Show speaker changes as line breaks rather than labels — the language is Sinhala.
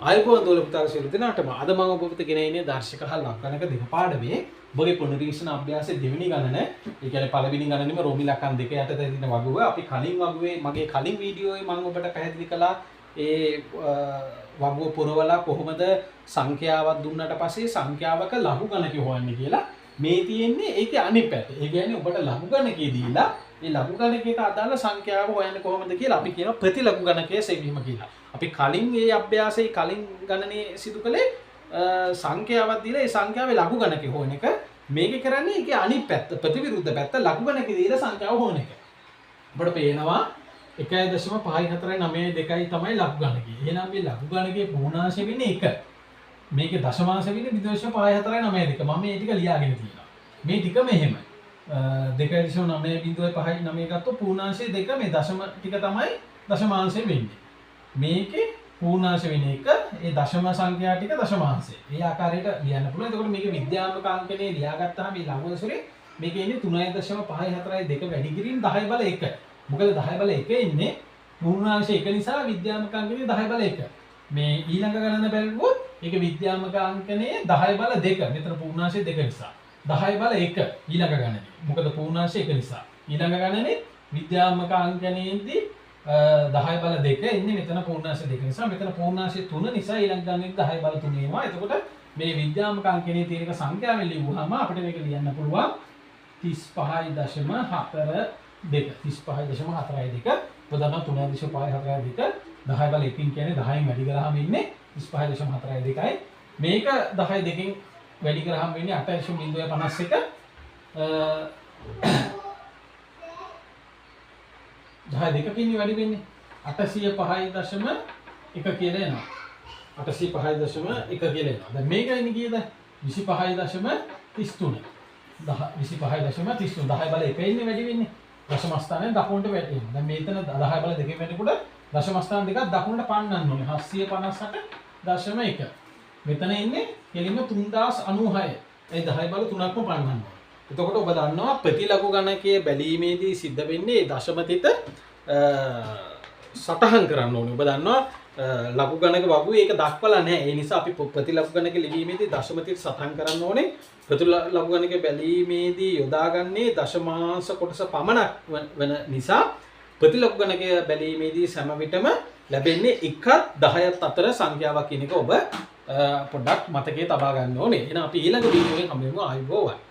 ආයුබෝවන් දෝල පුතාලා සියලු දෙනාටම අද මම ඔබ වෙත ගෙන එන්නේ දර්ශක හා ලක්ගණක දෙක පාඩමේ ඔබගේ පුනරීක්ෂණ අභ්‍යාසයේ දෙවෙනි ගණන ඒ කියන්නේ පළවෙනි ගණනෙම රෝමි ලකන් දෙක යටතේ තියෙන වගුව අපි කලින් වගුවේ මගේ කලින් වීඩියෝවේ මම ඔබට පැහැදිලි කළා ඒ වගුව පුරවලා කොහොමද සංඛ්‍යාවක් දුන්නාට පස්සේ සංඛ්‍යාවක ලඝු ගණක හොයන්නේ කියලා මේ තියෙන්නේ ඒකේ අනිත් පැත්ත. ඒ කියන්නේ ඔබට ලඝු ගණකේ දීලා මේ ලඝු ගණකයට අදාළ සංඛ්‍යාව හොයන්නේ කොහොමද කියලා අපි කියනවා ප්‍රතිලඝු ගණකයේ සෙවීම කියලා. අපි කලින් මේ අභ්‍යාසයේ කලින් ගණනේ සිදු කළේ සංඛ්‍යාවක් දීලා ඒ සංඛ්‍යාවේ ලඝු ගණකේ හොයන එක. මේක කරන්නේ ඒකේ අනිත් පැත්ත ප්‍රතිවිරුද්ධ පැත්ත ලඝු ගණකේ දීලා සංඛ්‍යාව හොයන එක. අපිට පේනවා 1.54992යි තමයි ලඝු ගණකේ. එහෙනම් මේ ලඝු ගණකේ පූර්ණාංශ වෙන්නේ 1. මේකේ දශමාංශ වෙන්නේ 0.54992. මම මේ ටික ලියාගෙන තියෙනවා. මේ ටික මෙහෙම 2.9.59 ගත්තොත් පූර්ණාංශය 2 මේ දශම ටික තමයි දශමාංශය වෙන්නේ. මේකේ පූර්ණාංශ වෙන එක ඒ දශම සංඛ්‍යා ටික දශමාංශය. මේ ආකාරයට ලියන්න පුළුවන්. එතකොට මේක විද්‍යාත්මක අංකනේ ලියාගත්තාම මේ ලඝු අංශුරේ මේකේ ඉන්නේ 3.542 වැඩි කිරීම 10 බල 1. මොකද 10 බල 1 ඉන්නේ පූර්ණාංශ 1 නිසා විද්‍යාත්මක අංකනේ 10 බල 1. මේ ඊළඟ ගණන බැලුවොත් ඒක විද්‍යාත්මක අංකනේ 10 බල 2. මෙතන පූර්ණාංශය 2 නිසා. 10 බල 1 ඊළඟ ගණනේ. මොකද පූර්ණාංශය 1 නිසා. ඊළඟ ගණනේ විද්‍යාත්මක අංකනේදී 10 බල 2 ඉන්නේ මෙතන පූර්ණාංශ 2 නිසා. මෙතන පූර්ණාංශ 3 නිසා ඊළඟ ගණනේ 10 බල 3 එනවා. එතකොට මේ විද්‍යාත්මක අංකනේ තියෙන එක සංඛ්‍යාවෙන් ලියුවාම අපිට මේක ලියන්න පුළුවන් 35.42 35.42 ප්‍රධාන 3.542 10 බල 1කින් කියන්නේ 10න් වැඩි කරාම ඉන්නේ 35.42යි. මේක 10 දෙකෙන් වැඩි කරාම වෙන්නේ 8.051 10 දෙකකින් වැඩි වෙන්නේ 805.1 කියලා එනවා. 805.1 කියලා එනවා. දැන් මේක ඉන්නේ කීයද? 25.33. 25.33 10 බල 1 ඉන්නේ වැඩි වෙන්නේ. දශම ස්ථානයෙන් දකුණට වැටෙනවා. දැන් මේතන 10 බල 2 වෙනකොට දශම ස්ථාන දෙකක් දකුණට පන්නන්න ඕනේ. 758.1. මෙතන ඉන්නේ කෙලින්ම 3096. ඒ 10 බල 3ක්ම පන්නන්න ඕනේ. එතකොට ඔබ දන්නවා ප්‍රතිලඝු ගණකයේ බැලීමේදී සිද්ධ වෙන්නේ දශම තිත සටහන් කරන්න ඕනේ. ඔබ දන්නවා ලඝු ගණක වගුවේ ඒක දක්වලා නැහැ. ඒ නිසා අපි ප්‍රතිලඝු ගණක ලිවීමේදී දශම තිත සටහන් කරන්න ඕනේ. ප්‍රතිලඝු ගණක බැලීමේදී යොදාගන්නේ දශමාංශ කොටස පමණක් වෙන නිසා ප්‍රතිලඝු ගණකය බැලීමේදී සෑම විටම ලැබෙන්නේ 1ත් 10ත් අතර සංඛ්‍යාවක් කියන එක ඔබ පොඩ්ඩක් මතකයේ තබා ගන්න ඕනේ. එහෙනම් අපි ඊළඟ වීඩියෝ එකෙන් හම්බ වෙමු. ආයුබෝවන්.